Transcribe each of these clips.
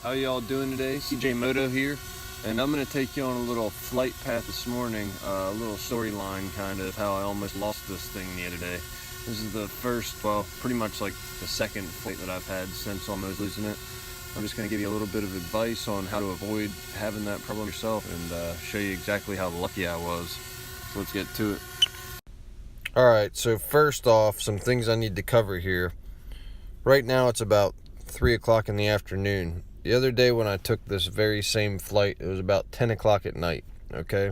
How y'all doing today? CJ Moto here, and I'm going to take you on a little flight path this morning, a little storyline kind of how I almost lost this thing the other day. This is the first, well, pretty much like the second flight that I've had since almost losing it. I'm just going to give you a little bit of advice on how to avoid having that problem yourself and show you exactly how lucky I was. So let's get to it. Alright, so first off, some things I need to cover here. Right now it's about 3 o'clock in the afternoon. The other day when I took this very same flight, it was about 10 o'clock at night, okay?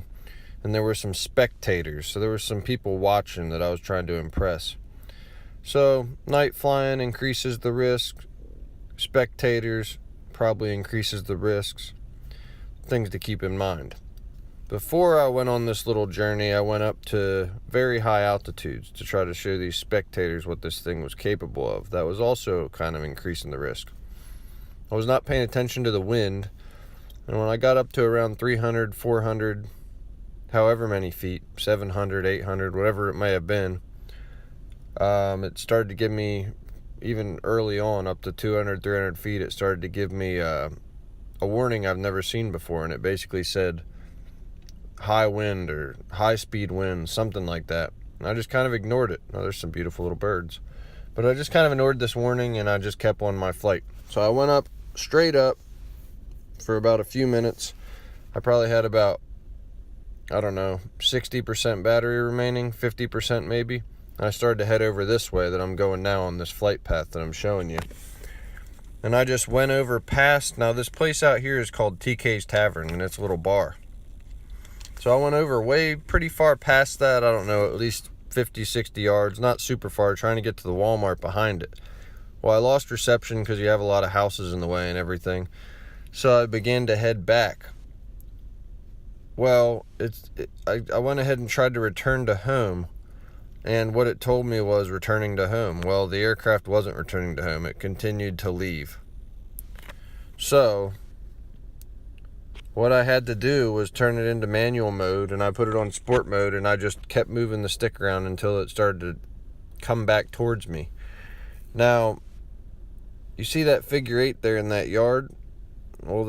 And there were some spectators, so there were some people watching that I was trying to impress. So, night flying increases the risk. Spectators probably increases the risks. Things to keep in mind. Before I went on this little journey, I went up to very high altitudes to try to show these spectators what this thing was capable of. That was also kind of increasing the risk. I was not paying attention to the wind, and when I got up to around 300, 400, however many feet, 700, 800, whatever it may have been, it started to give me, even early on, up to 200, 300 feet, it started to give me a warning I've never seen before, and it basically said high wind or high speed wind, something like that. And I just kind of ignored it. Now, there's some beautiful little birds. But I just kind of ignored this warning, and I just kept on my flight. So I went up, straight up, for about a few minutes. I probably had about, 60% battery remaining, 50% maybe. And I started to head over this way that I'm going now on this flight path that I'm showing you. And I just went over past, now this place out here is called TK's Tavern, and it's a little bar. So I went over pretty far past that, I don't know, at least 50, 60 yards, not super far, trying to get to the Walmart behind it. Well, I lost reception because you have a lot of houses in the way and everything. So I began to head back. Well, I went ahead and tried to return to home. And what it told me was returning to home. Well, the aircraft wasn't returning to home. It continued to leave. So what I had to do was turn it into manual mode, and I put it on sport mode, and I just kept moving the stick around until it started to come back towards me. Now, you see that figure 8 there in that yard? Well,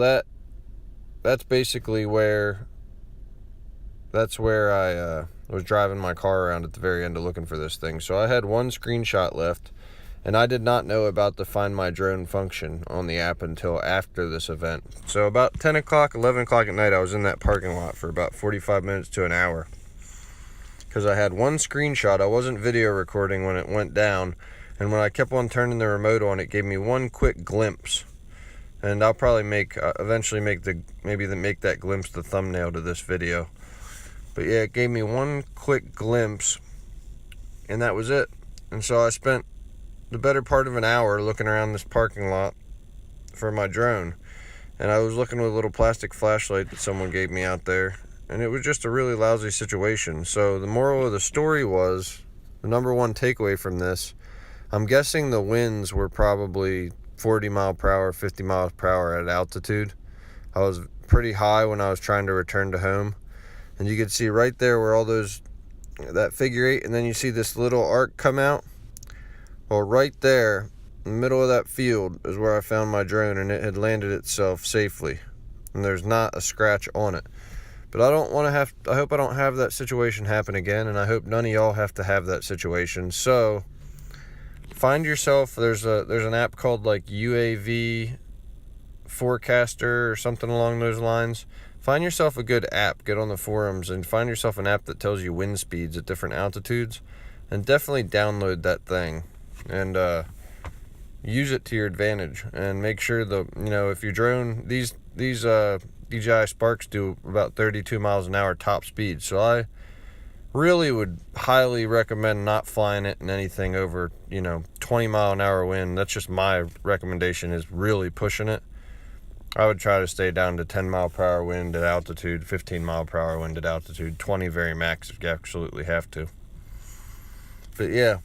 that's basically where I was driving my car around at the very end of looking for this thing. So I had one screenshot left, and I did not know about the Find My Drone function on the app until after this event. So about 10 o'clock, 11 o'clock at night, I was in that parking lot for about 45 minutes to an hour. Because I had one screenshot. I wasn't video recording when it went down. And when I kept on turning the remote on, it gave me one quick glimpse. And I'll probably eventually make that glimpse the thumbnail to this video. But yeah, it gave me one quick glimpse, and that was it. And so I spent the better part of an hour looking around this parking lot for my drone. And I was looking with a little plastic flashlight that someone gave me out there. And it was just a really lousy situation. So the moral of the story was, the number one takeaway from this, I'm guessing the winds were probably 40 mile per hour, 50 miles per hour at altitude. I was pretty high when I was trying to return to home. And you could see right there where all that figure 8, and then you see this little arc come out. Well, right there, in the middle of that field, is where I found my drone, and it had landed itself safely. And there's not a scratch on it. But I hope I don't have that situation happen again, and I hope none of y'all have to have that situation. So, find yourself, there's an app called like UAV Forecaster or something along those lines. Find yourself a good app, get on the forums, and find yourself an app that tells you wind speeds at different altitudes, and definitely download that thing and use it to your advantage. And make sure if your drone, these DJI Sparks do about 32 miles an hour top speed, so I really would highly recommend not flying it in anything over 20 mile an hour wind. That's just my recommendation, is really pushing it. I would try to stay down to 10 mile per hour wind at altitude, 15 mile per hour wind at altitude, 20 very max if you absolutely have to. But yeah,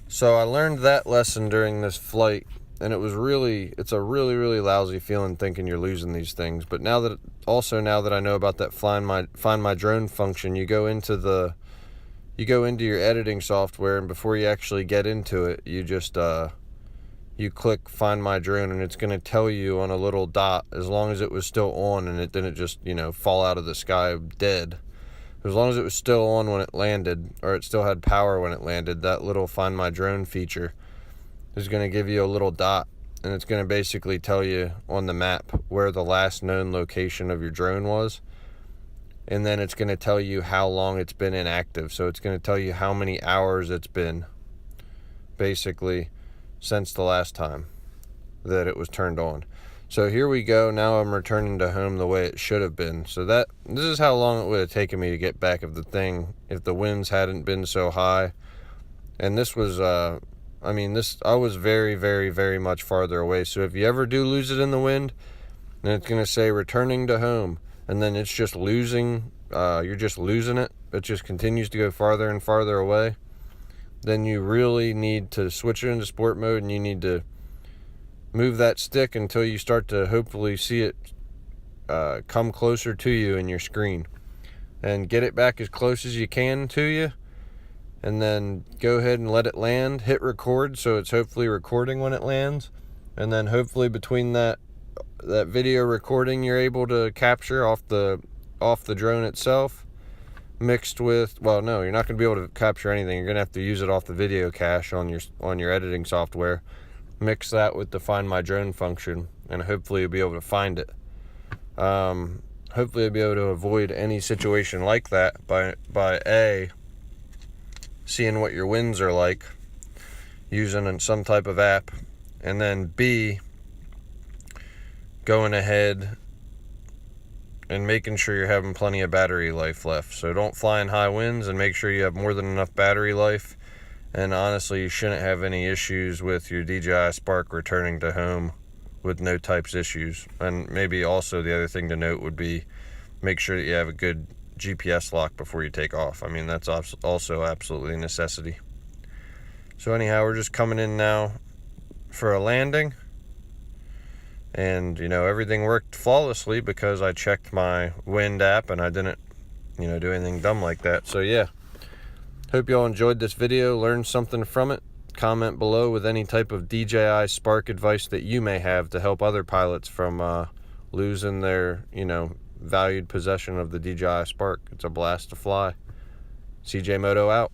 so I learned that lesson during this flight, and it's a really, really lousy feeling thinking you're losing these things. But now that I know about that Find My Drone function, you go into your editing software, and before you actually get into it, you just you click Find My Drone, and it's going to tell you on a little dot, as long as it was still on and it didn't just, fall out of the sky dead. As long as it was still on when it landed, or it still had power when it landed, that little Find My Drone feature is going to give you a little dot, and it's going to basically tell you on the map where the last known location of your drone was. And then it's going to tell you how long it's been inactive. So it's going to tell you how many hours it's been, basically, since the last time that it was turned on. So here we go. Now I'm returning to home the way it should have been. So this is how long it would have taken me to get back if the winds hadn't been so high. And this was, I was very, very, very much farther away. So if you ever do lose it in the wind, then it's going to say returning to home. And then it's just losing, you're just losing it. It just continues to go farther and farther away. Then you really need to switch it into sport mode, and you need to move that stick until you start to hopefully see it come closer to you in your screen. And get it back as close as you can to you. And then go ahead and let it land. Hit record so it's hopefully recording when it lands. And then hopefully between that video recording you're able to capture off the drone itself, mixed with, well, no, you're not going to be able to capture anything. You're going to have to use it off the video cache on your editing software. Mix that with the Find My Drone function, and hopefully you'll be able to find it. Hopefully you'll be able to avoid any situation like that by A, seeing what your winds are like using some type of app, and then B, going ahead and making sure you're having plenty of battery life left. So don't fly in high winds, and make sure you have more than enough battery life. And honestly, you shouldn't have any issues with your DJI Spark returning to home with no types issues. And maybe also the other thing to note would be make sure that you have a good GPS lock before you take off. I mean, that's also absolutely a necessity. So anyhow, we're just coming in now for a landing. And, everything worked flawlessly because I checked my wind app and I didn't, do anything dumb like that. So, yeah. Hope you all enjoyed this video, learned something from it. Comment below with any type of DJI Spark advice that you may have to help other pilots from losing their, valued possession of the DJI Spark. It's a blast to fly. CJ Moto out.